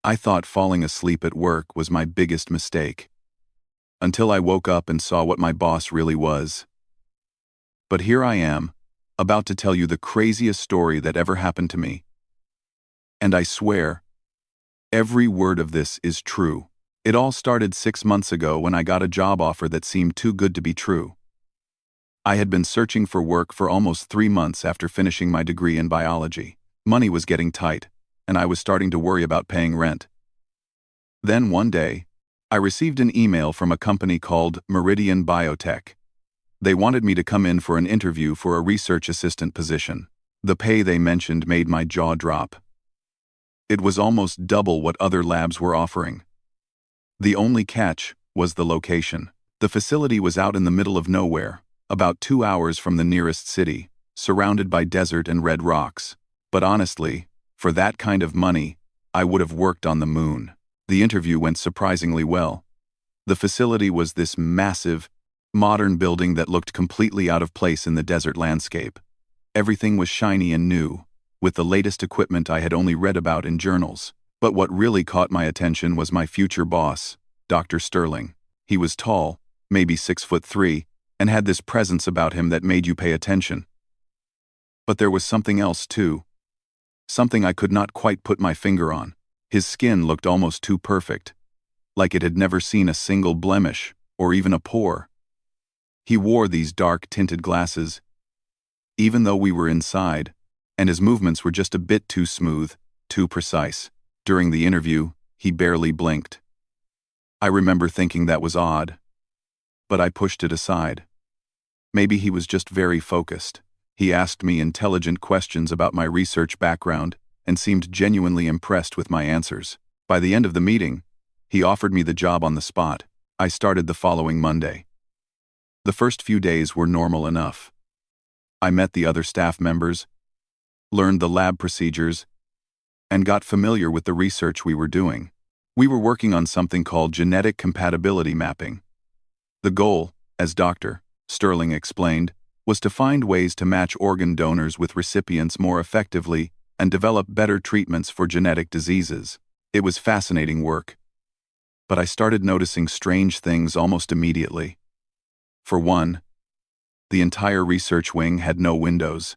I thought falling asleep at work was my biggest mistake, until I woke up and saw what my boss really was. But here I am, about to tell you the craziest story that ever happened to me. And I swear, every word of this is true. It all started 6 months ago when I got a job offer that seemed too good to be true. I had been searching for work for almost 3 months after finishing my degree in biology. Money was getting tight, and I was starting to worry about paying rent. Then one day, I received an email from a company called Meridian Biotech. They wanted me to come in for an interview for a research assistant position. The pay they mentioned made my jaw drop. It was almost double what other labs were offering. The only catch was the location. The facility was out in the middle of nowhere, about 2 hours from the nearest city, surrounded by desert and red rocks. But honestly, for that kind of money, I would have worked on the moon. The interview went surprisingly well. The facility was this massive, modern building that looked completely out of place in the desert landscape. Everything was shiny and new, with the latest equipment I had only read about in journals. But what really caught my attention was my future boss, Dr. Sterling. He was tall, maybe 6'3", and had this presence about him that made you pay attention. But there was something else too. Something I could not quite put my finger on. His skin looked almost too perfect, like it had never seen a single blemish, or even a pore. He wore these dark tinted glasses, even though we were inside, and his movements were just a bit too smooth, too precise. During the interview, he barely blinked. I remember thinking that was odd, but I pushed it aside. Maybe he was just very focused. He asked me intelligent questions about my research background and seemed genuinely impressed with my answers. By the end of the meeting, he offered me the job on the spot. I started the following Monday. The first few days were normal enough. I met the other staff members, learned the lab procedures, and got familiar with the research we were doing. We were working on something called genetic compatibility mapping. The goal, as Dr. Sterling explained, was to find ways to match organ donors with recipients more effectively and develop better treatments for genetic diseases. It was fascinating work. But I started noticing strange things almost immediately. For one, the entire research wing had no windows.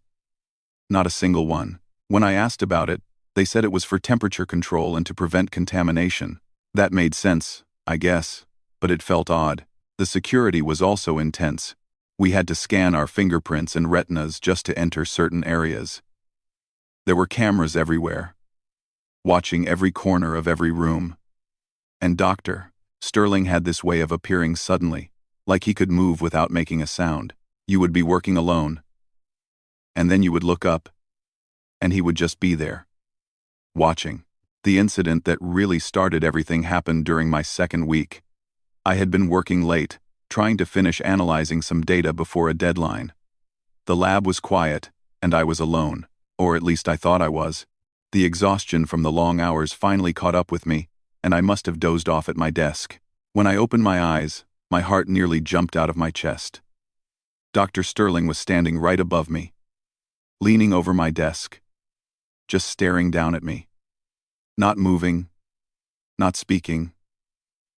Not a single one. When I asked about it, they said it was for temperature control and to prevent contamination. That made sense, I guess, but it felt odd. The security was also intense. We had to scan our fingerprints and retinas just to enter certain areas. There were cameras everywhere, watching every corner of every room. And Dr. Sterling had this way of appearing suddenly, like he could move without making a sound. You would be working alone, and then you would look up, and he would just be there, watching. The incident that really started everything happened during my second week. I had been working late, trying to finish analyzing some data before a deadline. The lab was quiet, and I was alone, or at least I thought I was. The exhaustion from the long hours finally caught up with me, and I must have dozed off at my desk. When I opened my eyes, my heart nearly jumped out of my chest. Dr. Sterling was standing right above me, leaning over my desk, just staring down at me. Not moving, not speaking,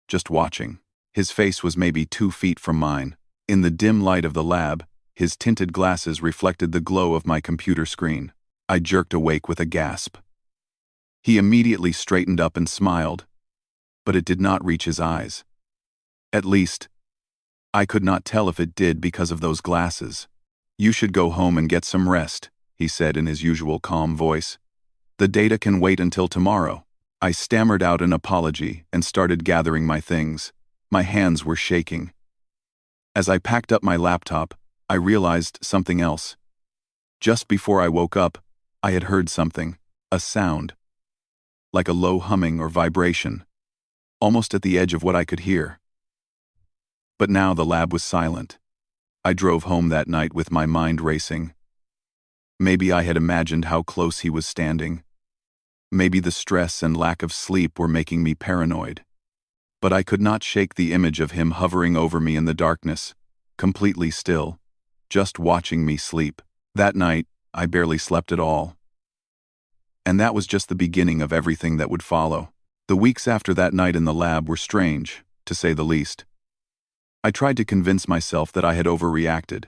just watching. His face was maybe 2 feet from mine. In the dim light of the lab, his tinted glasses reflected the glow of my computer screen. I jerked awake with a gasp. He immediately straightened up and smiled, but it did not reach his eyes. At least, I could not tell if it did because of those glasses. "You should go home and get some rest," he said in his usual calm voice. "The data can wait until tomorrow." I stammered out an apology and started gathering my things. My hands were shaking. As I packed up my laptop, I realized something else. Just before I woke up, I had heard something, a sound, like a low humming or vibration, almost at the edge of what I could hear. But now the lab was silent. I drove home that night with my mind racing. Maybe I had imagined how close he was standing. Maybe the stress and lack of sleep were making me paranoid. But I could not shake the image of him hovering over me in the darkness, completely still, just watching me sleep. That night, I barely slept at all. And that was just the beginning of everything that would follow. The weeks after that night in the lab were strange, to say the least. I tried to convince myself that I had overreacted,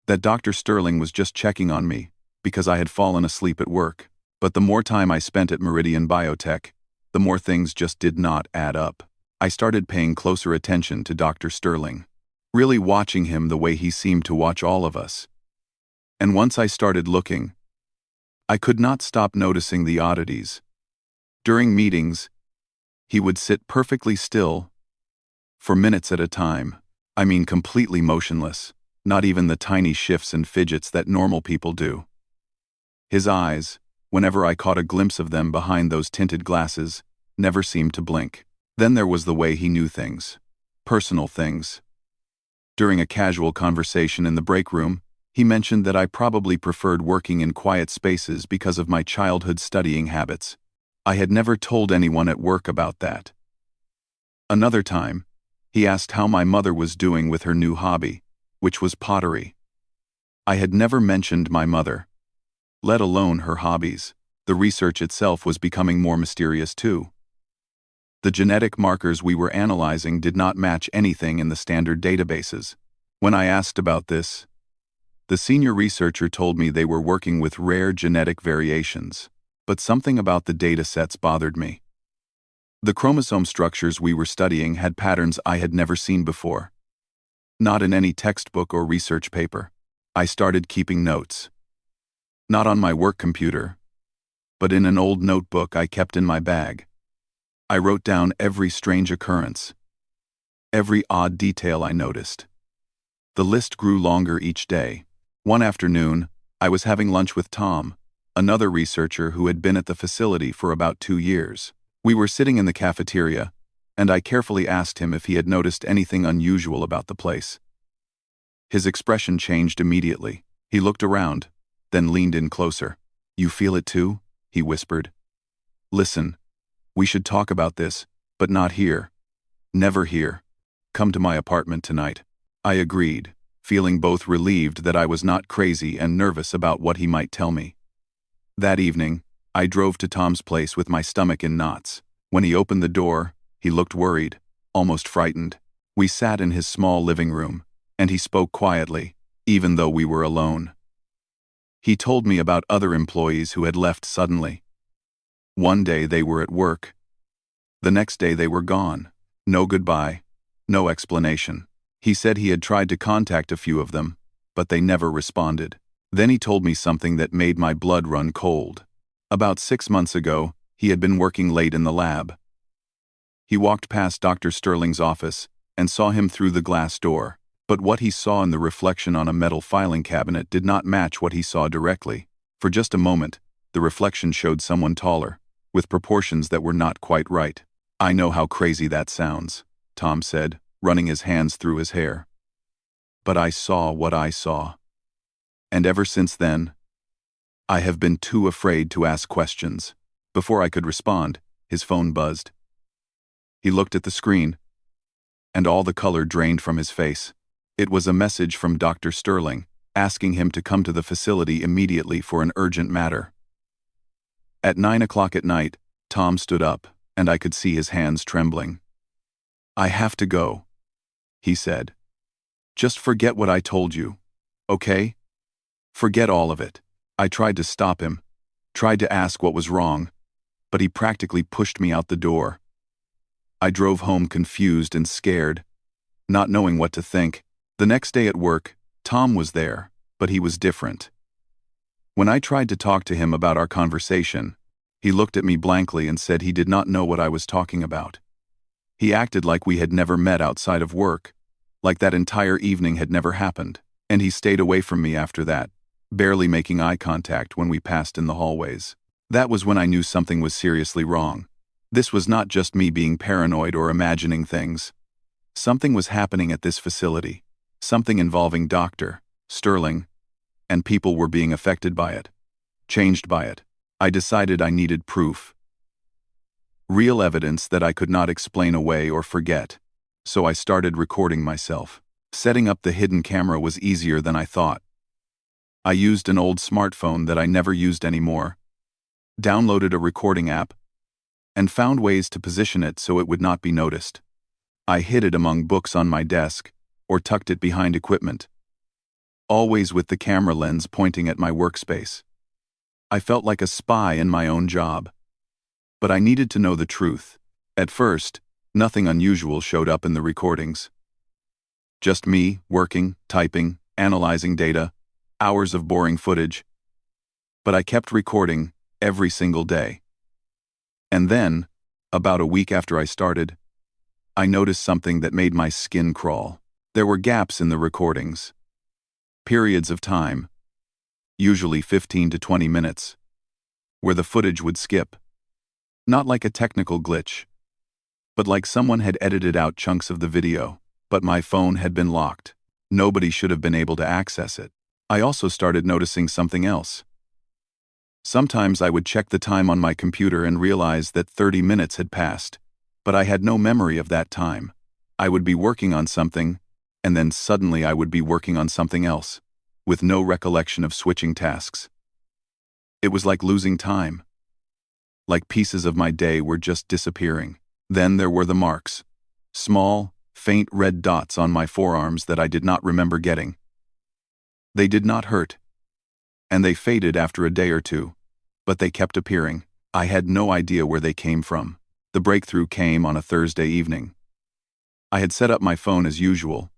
that Dr. Sterling was just checking on me because I had fallen asleep at work. But the more time I spent at Meridian Biotech, the more things just did not add up. I started paying closer attention to Dr. Sterling, really watching him the way he seemed to watch all of us. And once I started looking, I could not stop noticing the oddities. During meetings, he would sit perfectly still, for minutes at a time. I mean completely motionless, not even the tiny shifts and fidgets that normal people do. His eyes, whenever I caught a glimpse of them behind those tinted glasses, never seemed to blink. Then there was the way he knew things. Personal things. During a casual conversation in the break room, he mentioned that I probably preferred working in quiet spaces because of my childhood studying habits. I had never told anyone at work about that. Another time, he asked how my mother was doing with her new hobby, which was pottery. I had never mentioned my mother, let alone her hobbies. The research itself was becoming more mysterious too. The genetic markers we were analyzing did not match anything in the standard databases. When I asked about this, the senior researcher told me they were working with rare genetic variations, but something about the data sets bothered me. The chromosome structures we were studying had patterns I had never seen before. Not in any textbook or research paper. I started keeping notes. Not on my work computer, but in an old notebook I kept in my bag. I wrote down every strange occurrence, every odd detail I noticed. The list grew longer each day. One afternoon, I was having lunch with Tom, another researcher who had been at the facility for about 2 years. We were sitting in the cafeteria, and I carefully asked him if he had noticed anything unusual about the place. His expression changed immediately. He looked around, then leaned in closer. "You feel it too?" he whispered. "Listen, we should talk about this, but not here. Never here. Come to my apartment tonight." I agreed, feeling both relieved that I was not crazy and nervous about what he might tell me. That evening, I drove to Tom's place with my stomach in knots. When he opened the door, he looked worried, almost frightened. We sat in his small living room, and he spoke quietly, even though we were alone. He told me about other employees who had left suddenly. One day they were at work. The next day they were gone. No goodbye, no explanation. He said he had tried to contact a few of them, but they never responded. Then he told me something that made my blood run cold. About 6 months ago, he had been working late in the lab. He walked past Dr. Sterling's office and saw him through the glass door, but what he saw in the reflection on a metal filing cabinet did not match what he saw directly. For just a moment, the reflection showed someone taller, with proportions that were not quite right. "I know how crazy that sounds," Tom said, running his hands through his hair. "But I saw what I saw. And ever since then, I have been too afraid to ask questions." Before I could respond, his phone buzzed. He looked at the screen, and all the color drained from his face. It was a message from Dr. Sterling, asking him to come to the facility immediately for an urgent matter. At 9 o'clock at night, Tom stood up, and I could see his hands trembling. "I have to go," he said. "Just forget what I told you, okay? Forget all of it." I tried to stop him, tried to ask what was wrong, but he practically pushed me out the door. I drove home confused and scared, not knowing what to think. The next day at work, Tom was there, but he was different. When I tried to talk to him about our conversation, he looked at me blankly and said he did not know what I was talking about. He acted like we had never met outside of work, like that entire evening had never happened, and he stayed away from me after that, barely making eye contact when we passed in the hallways. That was when I knew something was seriously wrong. This was not just me being paranoid or imagining things. Something was happening at this facility, something involving Dr. Sterling, and people were being affected by it, changed by it. I decided I needed proof. Real evidence that I could not explain away or forget. So I started recording myself. Setting up the hidden camera was easier than I thought. I used an old smartphone that I never used anymore, downloaded a recording app, and found ways to position it so it would not be noticed. I hid it among books on my desk, or tucked it behind equipment, always with the camera lens pointing at my workspace. I felt like a spy in my own job. But I needed to know the truth. At first, nothing unusual showed up in the recordings. Just me, working, typing, analyzing data, hours of boring footage. But I kept recording every single day. And then, about a week after I started, I noticed something that made my skin crawl. There were gaps in the recordings. Periods of time, usually 15 to 20 minutes, where the footage would skip. Not like a technical glitch, but like someone had edited out chunks of the video, but my phone had been locked. Nobody should have been able to access it. I also started noticing something else. Sometimes I would check the time on my computer and realize that 30 minutes had passed, but I had no memory of that time. I would be working on something, and then suddenly I would be working on something else, with no recollection of switching tasks. It was like losing time. Like pieces of my day were just disappearing. Then there were the marks. Small, faint red dots on my forearms that I did not remember getting. They did not hurt, and they faded after a day or two, but they kept appearing. I had no idea where they came from. The breakthrough came on a Thursday evening. I had set up my phone as usual,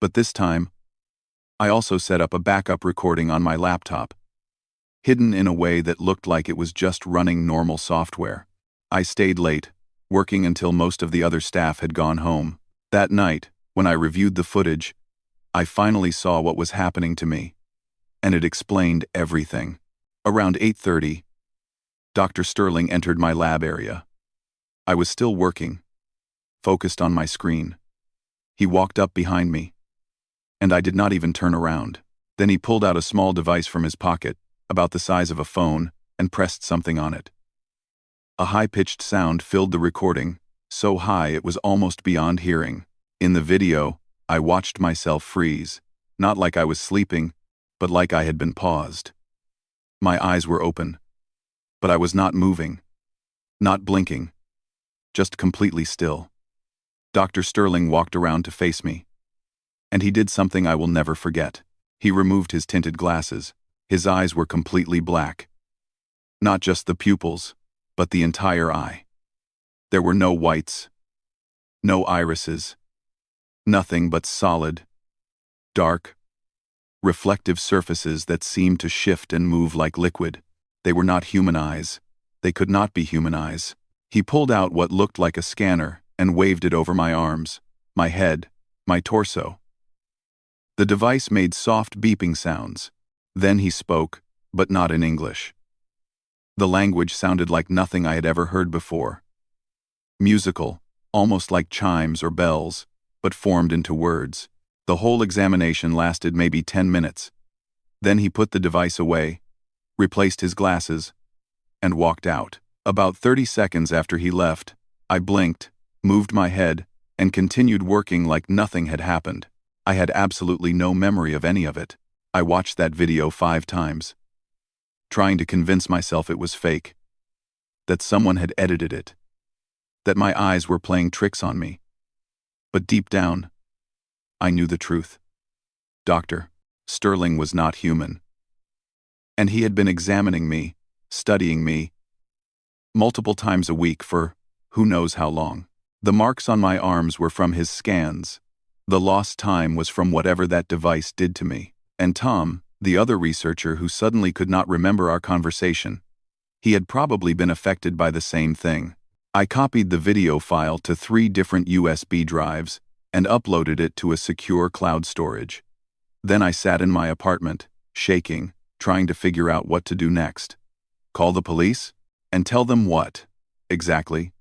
but this time, I also set up a backup recording on my laptop, hidden in a way that looked like it was just running normal software. I stayed late, working until most of the other staff had gone home. That night, when I reviewed the footage, I finally saw what was happening to me, and it explained everything. Around 8:30, Dr. Sterling entered my lab area. I was still working, focused on my screen. He walked up behind me, and I did not even turn around. Then he pulled out a small device from his pocket, about the size of a phone, and pressed something on it. A high-pitched sound filled the recording, so high it was almost beyond hearing. In the video, I watched myself freeze, not like I was sleeping, but like I had been paused. My eyes were open, but I was not moving, not blinking, just completely still. Dr. Sterling walked around to face me, and he did something I will never forget. He removed his tinted glasses. His eyes were completely black. Not just the pupils, but the entire eye. There were no whites, no irises, nothing but solid, dark, reflective surfaces that seemed to shift and move like liquid. They were not human eyes. They could not be human eyes. He pulled out what looked like a scanner and waved it over my arms, my head, my torso. The device made soft beeping sounds. Then he spoke, but not in English. The language sounded like nothing I had ever heard before. Musical, almost like chimes or bells, but formed into words. The whole examination lasted maybe 10 minutes. Then he put the device away, replaced his glasses, and walked out. About 30 seconds after he left, I blinked, moved my head, and continued working like nothing had happened. I had absolutely no memory of any of it. I watched that video 5 times, trying to convince myself it was fake, that someone had edited it, that my eyes were playing tricks on me. But deep down, I knew the truth. Dr. Sterling was not human. And he had been examining me, studying me, multiple times a week for who knows how long. The marks on my arms were from his scans. The lost time was from whatever that device did to me. And Tom, the other researcher who suddenly could not remember our conversation, he had probably been affected by the same thing. I copied the video file to 3 different USB drives and uploaded it to a secure cloud storage. Then I sat in my apartment, shaking, trying to figure out what to do next. Call the police? And tell them what? Exactly.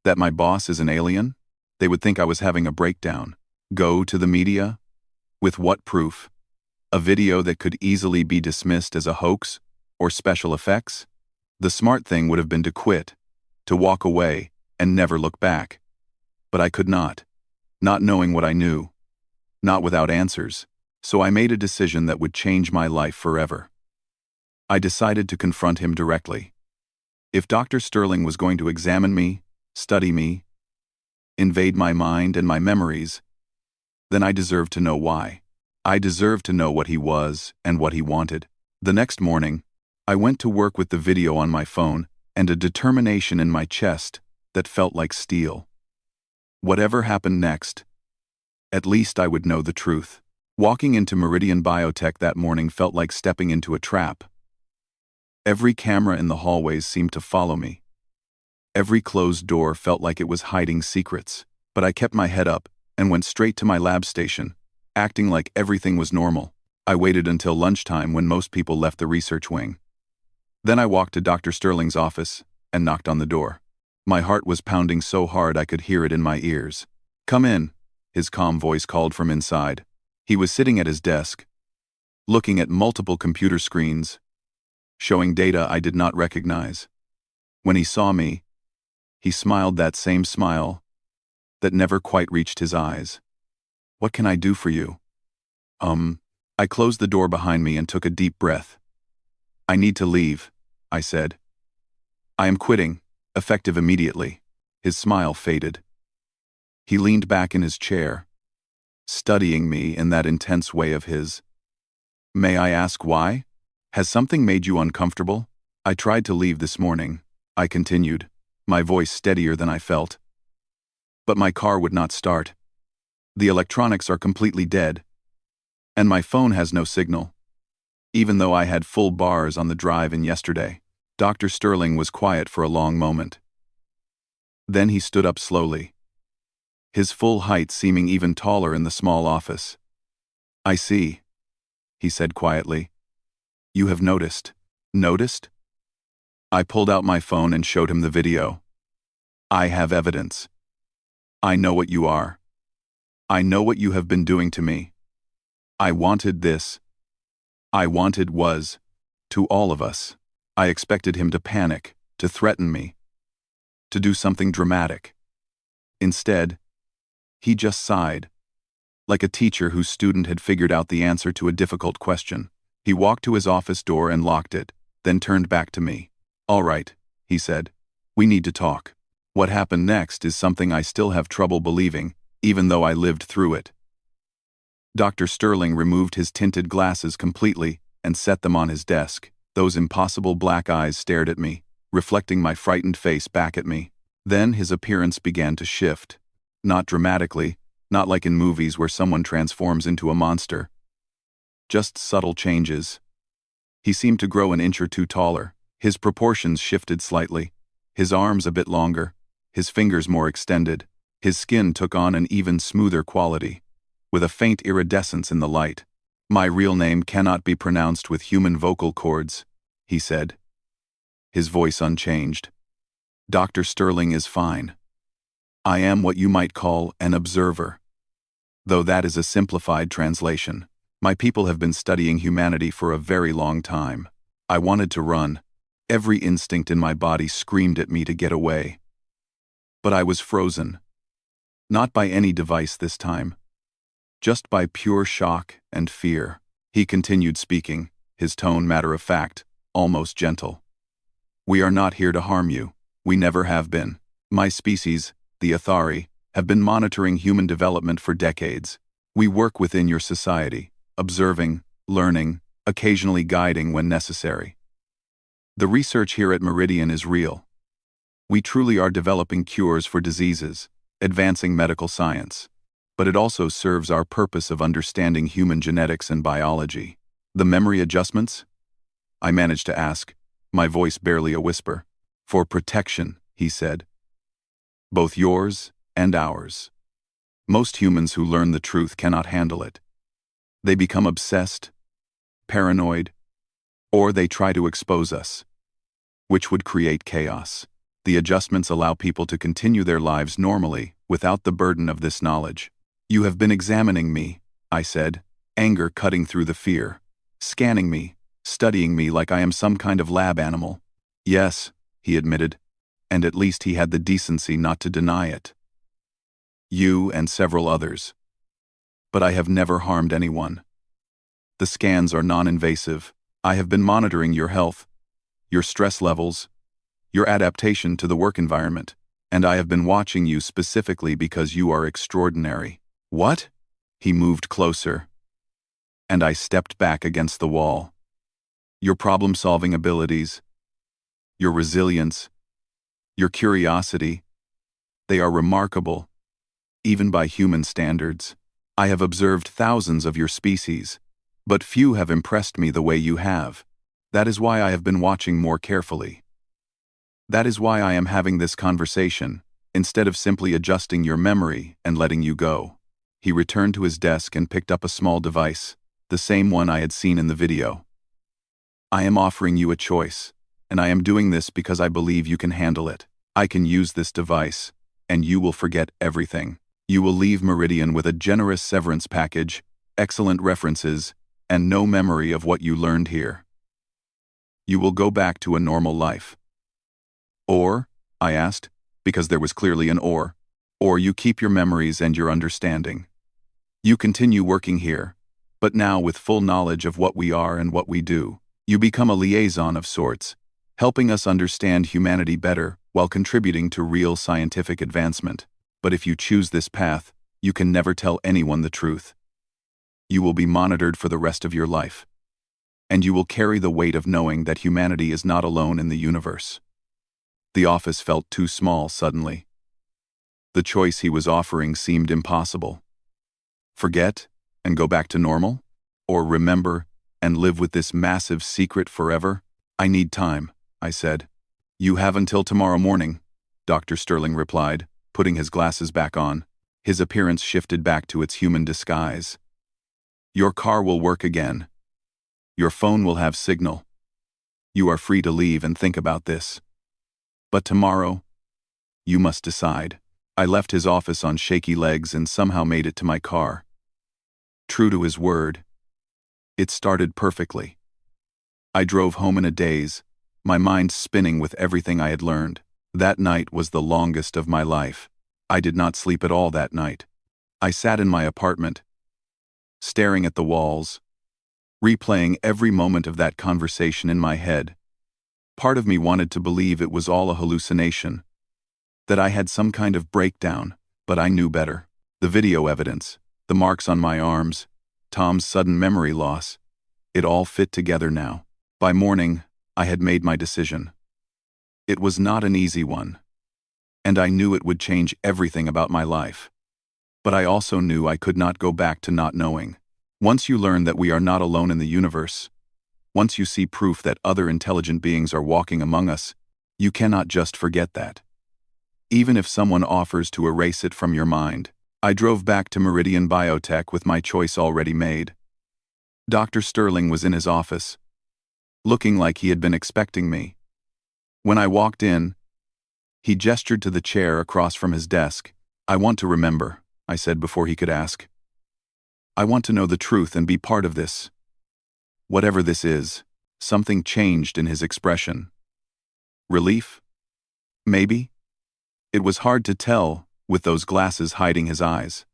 That my boss is an alien? They would think I was having a breakdown. Go to the media? With what proof? A video that could easily be dismissed as a hoax or special effects? The smart thing would have been to quit, to walk away, and never look back. But I could not knowing what I knew, not without answers, so I made a decision that would change my life forever. I decided to confront him directly. If Dr. Sterling was going to examine me, study me, invade my mind and my memories, then I deserved to know why. I deserved to know what he was and what he wanted. The next morning, I went to work with the video on my phone and a determination in my chest that felt like steel. Whatever happened next, at least I would know the truth. Walking into Meridian Biotech that morning felt like stepping into a trap. Every camera in the hallways seemed to follow me. Every closed door felt like it was hiding secrets, but I kept my head up and went straight to my lab station, acting like everything was normal. I waited until lunchtime when most people left the research wing. Then I walked to Dr. Sterling's office and knocked on the door. My heart was pounding so hard I could hear it in my ears. "Come in," his calm voice called from inside. He was sitting at his desk, looking at multiple computer screens, showing data I did not recognize. When he saw me, he smiled that same smile that never quite reached his eyes. "What can I do for you?" I closed the door behind me and took a deep breath. "I need to leave," I said. "I am quitting, effective immediately." His smile faded. He leaned back in his chair, studying me in that intense way of his. "May I ask why? Has something made you uncomfortable?" "I tried to leave this morning," I continued, my voice steadier than I felt. "But my car would not start. The electronics are completely dead. And my phone has no signal, even though I had full bars on the drive-in yesterday." Dr. Sterling was quiet for a long moment. Then he stood up slowly, his full height seeming even taller in the small office. "I see," he said quietly. "You have noticed." "Noticed?" I pulled out my phone and showed him the video. "I have evidence. I know what you are. I know what you have been doing to me. I wanted this. I wanted was, to all of us." I expected him to panic, to threaten me, to do something dramatic. Instead, he just sighed, like a teacher whose student had figured out the answer to a difficult question. He walked to his office door and locked it, then turned back to me. "All right," he said. "We need to talk." What happened next is something I still have trouble believing, even though I lived through it. Dr. Sterling removed his tinted glasses completely and set them on his desk. Those impossible black eyes stared at me, reflecting my frightened face back at me. Then his appearance began to shift. Not dramatically, not like in movies where someone transforms into a monster. Just subtle changes. He seemed to grow an inch or two taller. His proportions shifted slightly. His arms a bit longer, his fingers more extended. His skin took on an even smoother quality, with a faint iridescence in the light. "My real name cannot be pronounced with human vocal cords," he said, his voice unchanged. "Dr. Sterling is fine. I am what you might call an observer. Though that is a simplified translation. My people have been studying humanity for a very long time. I wanted to run. Every instinct in my body screamed at me to get away. But I was frozen. Not by any device this time. Just by pure shock and fear." He continued speaking, his tone matter-of-fact, almost gentle. "We are not here to harm you. We never have been. My species, the Athari, have been monitoring human development for decades. We work within your society, observing, learning, occasionally guiding when necessary. The research here at Meridian is real. We truly are developing cures for diseases, advancing medical science. But it also serves our purpose of understanding human genetics and biology." "The memory adjustments?" I managed to ask, my voice barely a whisper. "For protection," he said. "Both yours and ours. Most humans who learn the truth cannot handle it. They become obsessed, paranoid, or they try to expose us, which would create chaos. The adjustments allow people to continue their lives normally without the burden of this knowledge." "You have been examining me," I said, anger cutting through the fear. "Scanning me, studying me like I am some kind of lab animal." "Yes," he admitted, and at least he had the decency not to deny it. "You and several others. But I have never harmed anyone. The scans are non-invasive. I have been monitoring your health, your stress levels, your adaptation to the work environment, and I have been watching you specifically because you are extraordinary." "What?" He moved closer, and I stepped back against the wall. "Your problem-solving abilities, your resilience, your curiosity, they are remarkable, even by human standards. I have observed thousands of your species, but few have impressed me the way you have. That is why I have been watching more carefully. That is why I am having this conversation, instead of simply adjusting your memory and letting you go." He returned to his desk and picked up a small device, the same one I had seen in the video. "I am offering you a choice, and I am doing this because I believe you can handle it. I can use this device, and you will forget everything. You will leave Meridian with a generous severance package, excellent references, and no memory of what you learned here. You will go back to a normal life. Or," I asked, because there was clearly an or you keep your memories and your understanding. You continue working here, but now with full knowledge of what we are and what we do. You become a liaison of sorts, helping us understand humanity better while contributing to real scientific advancement. But if you choose this path, you can never tell anyone the truth. You will be monitored for the rest of your life. And you will carry the weight of knowing that humanity is not alone in the universe." The office felt too small suddenly. The choice he was offering seemed impossible. Forget and go back to normal? Or remember and live with this massive secret forever? "I need time," I said. "You have until tomorrow morning," Dr. Sterling replied, putting his glasses back on. His appearance shifted back to its human disguise. "Your car will work again. Your phone will have signal. You are free to leave and think about this. But tomorrow, you must decide." I left his office on shaky legs and somehow made it to my car. True to his word, it started perfectly. I drove home in a daze, my mind spinning with everything I had learned. That night was the longest of my life. I did not sleep at all that night. I sat in my apartment, staring at the walls, replaying every moment of that conversation in my head. Part of me wanted to believe it was all a hallucination, that I had some kind of breakdown, but I knew better. The video evidence, the marks on my arms, Tom's sudden memory loss, it all fit together now. By morning, I had made my decision. It was not an easy one, and I knew it would change everything about my life. But I also knew I could not go back to not knowing. Once you learn that we are not alone in the universe, once you see proof that other intelligent beings are walking among us, you cannot just forget that. Even if someone offers to erase it from your mind. I drove back to Meridian Biotech with my choice already made. Dr. Sterling was in his office, looking like he had been expecting me. When I walked in, he gestured to the chair across from his desk. "I want to remember," I said before he could ask. "I want to know the truth and be part of this. Whatever this is." Something changed in his expression. Relief? Maybe? It was hard to tell, with those glasses hiding his eyes.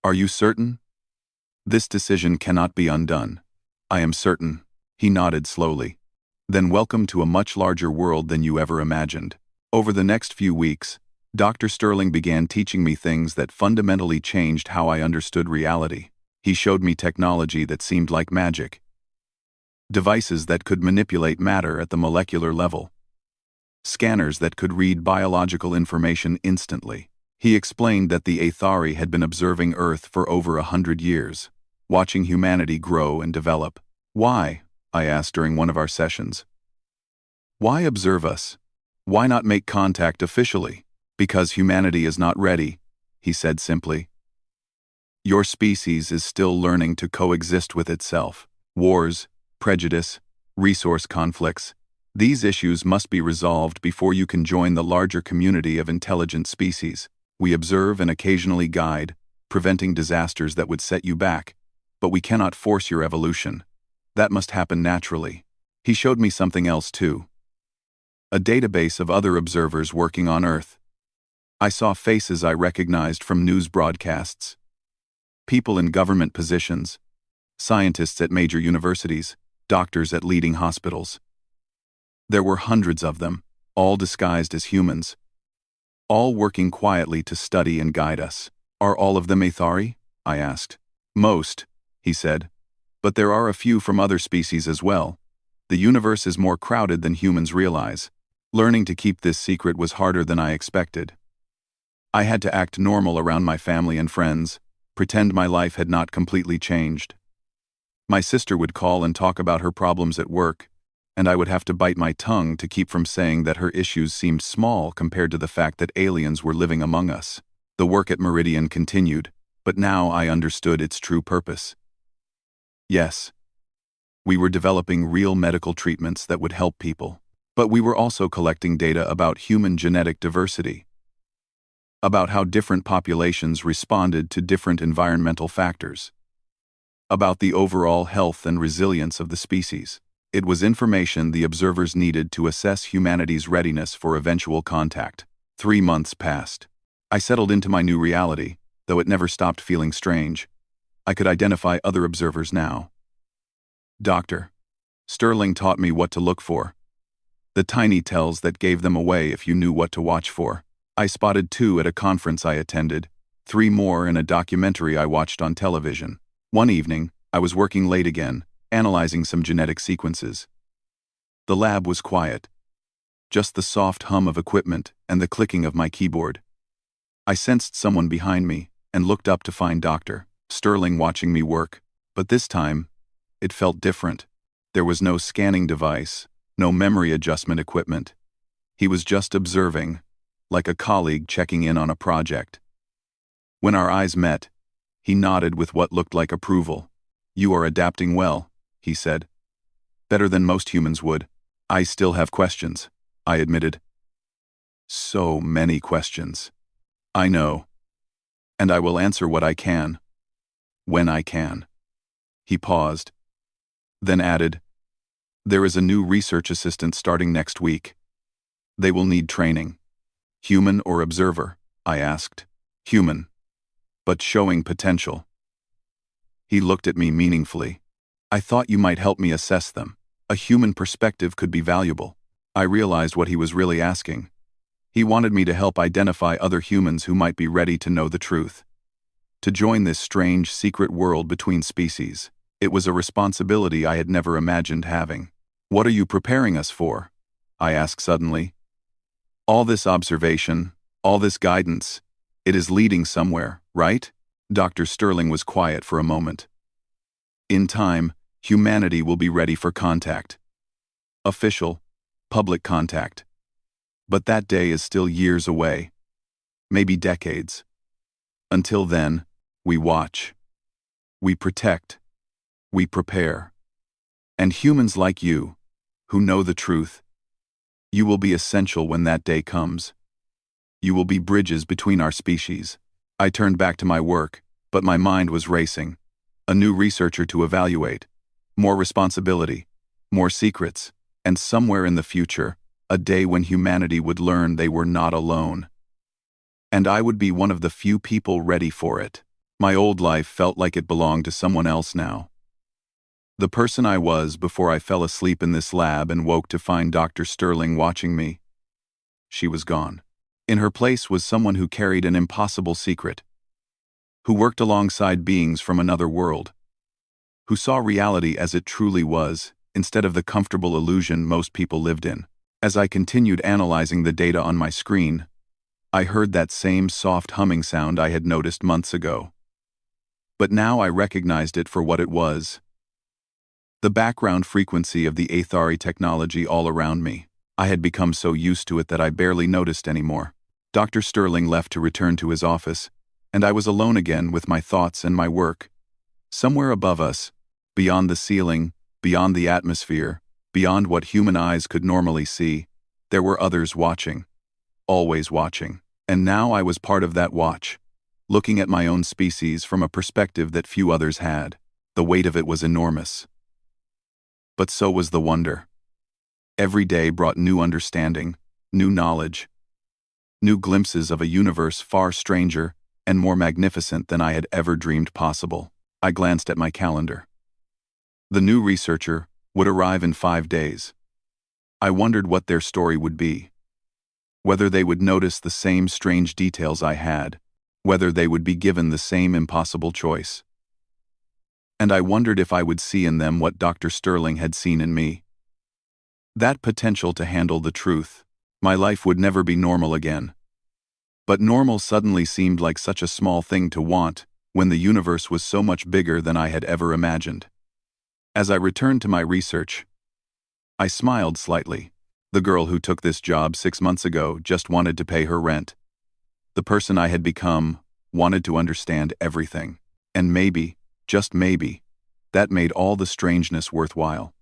"Are you certain?" "This decision cannot be undone." "I am certain." He nodded slowly. "Then welcome to a much larger world than you ever imagined." Over the next few weeks, Dr. Sterling began teaching me things that fundamentally changed how I understood reality. He showed me technology that seemed like magic. Devices that could manipulate matter at the molecular level. Scanners that could read biological information instantly. He explained that the Aethari had been observing Earth for over 100 years, watching humanity grow and develop. "Why?" I asked during one of our sessions. "Why observe us? Why not make contact officially?" "Because humanity is not ready," he said simply. "Your species is still learning to coexist with itself. Wars, prejudice, resource conflicts, these issues must be resolved before you can join the larger community of intelligent species. We observe and occasionally guide, preventing disasters that would set you back, but we cannot force your evolution. That must happen naturally." He showed me something else too. A database of other observers working on Earth. I saw faces I recognized from news broadcasts. People in government positions, scientists at major universities, doctors at leading hospitals. There were hundreds of them, all disguised as humans, all working quietly to study and guide us. Are all of them Aethari? I asked. Most, he said. But there are a few from other species as well. The universe is more crowded than humans realize. Learning to keep this secret was harder than I expected. I had to act normal around my family and friends, pretend my life had not completely changed. My sister would call and talk about her problems at work, and I would have to bite my tongue to keep from saying that her issues seemed small compared to the fact that aliens were living among us. The work at Meridian continued, but now I understood its true purpose. Yes, we were developing real medical treatments that would help people, but we were also collecting data about human genetic diversity, about how different populations responded to different environmental factors, about the overall health and resilience of the species. It was information the observers needed to assess humanity's readiness for eventual contact. 3 months passed. I settled into my new reality, though it never stopped feeling strange. I could identify other observers now. Dr. Sterling taught me what to look for. The tiny tells that gave them away if you knew what to watch for. I spotted 2 at a conference I attended, 3 more in a documentary I watched on television. One evening, I was working late again, analyzing some genetic sequences. The lab was quiet. Just the soft hum of equipment and the clicking of my keyboard. I sensed someone behind me and looked up to find Dr. Sterling watching me work, but this time, it felt different. There was no scanning device, no memory adjustment equipment. He was just observing, like a colleague checking in on a project. When our eyes met, he nodded with what looked like approval. You are adapting well, he said. Better than most humans would. I still have questions, I admitted. So many questions. I know. And I will answer what I can. When I can. He paused, then added, there is a new research assistant starting next week. They will need training. Human or observer? I asked. Human. But showing potential. He looked at me meaningfully. I thought you might help me assess them. A human perspective could be valuable. I realized what he was really asking. He wanted me to help identify other humans who might be ready to know the truth. To join this strange, secret world between species. It was a responsibility I had never imagined having. What are you preparing us for? I asked suddenly. All this observation, all this guidance, it is leading somewhere, right? Dr. Sterling was quiet for a moment. In time, humanity will be ready for contact. Official, public contact. But that day is still years away. Maybe decades. Until then, we watch. We protect. We prepare. And humans like you, who know the truth, you will be essential when that day comes. You will be bridges between our species. I turned back to my work, but my mind was racing. A new researcher to evaluate. More responsibility. More secrets. And somewhere in the future, a day when humanity would learn they were not alone. And I would be one of the few people ready for it. My old life felt like it belonged to someone else now. The person I was before I fell asleep in this lab and woke to find Dr. Sterling watching me. She was gone. In her place was someone who carried an impossible secret. Who worked alongside beings from another world. Who saw reality as it truly was, instead of the comfortable illusion most people lived in. As I continued analyzing the data on my screen, I heard that same soft humming sound I had noticed months ago. But now I recognized it for what it was. The background frequency of the Aethari technology all around me. I had become so used to it that I barely noticed anymore. Dr. Sterling left to return to his office, and I was alone again with my thoughts and my work. Somewhere above us, beyond the ceiling, beyond the atmosphere, beyond what human eyes could normally see, there were others watching. Always watching. And now I was part of that watch, looking at my own species from a perspective that few others had. The weight of it was enormous. But so was the wonder. Every day brought new understanding, new knowledge, new glimpses of a universe far stranger and more magnificent than I had ever dreamed possible. I glanced at my calendar. The new researcher would arrive in 5 days. I wondered what their story would be. whether they would notice the same strange details I had, whether they would be given the same impossible choice. And I wondered if I would see in them what Dr. Sterling had seen in me. That potential to handle the truth. My life would never be normal again. But normal suddenly seemed like such a small thing to want, when the universe was so much bigger than I had ever imagined. As I returned to my research, I smiled slightly. The girl who took this job 6 months ago just wanted to pay her rent. The person I had become wanted to understand everything. And maybe, just maybe, that made all the strangeness worthwhile.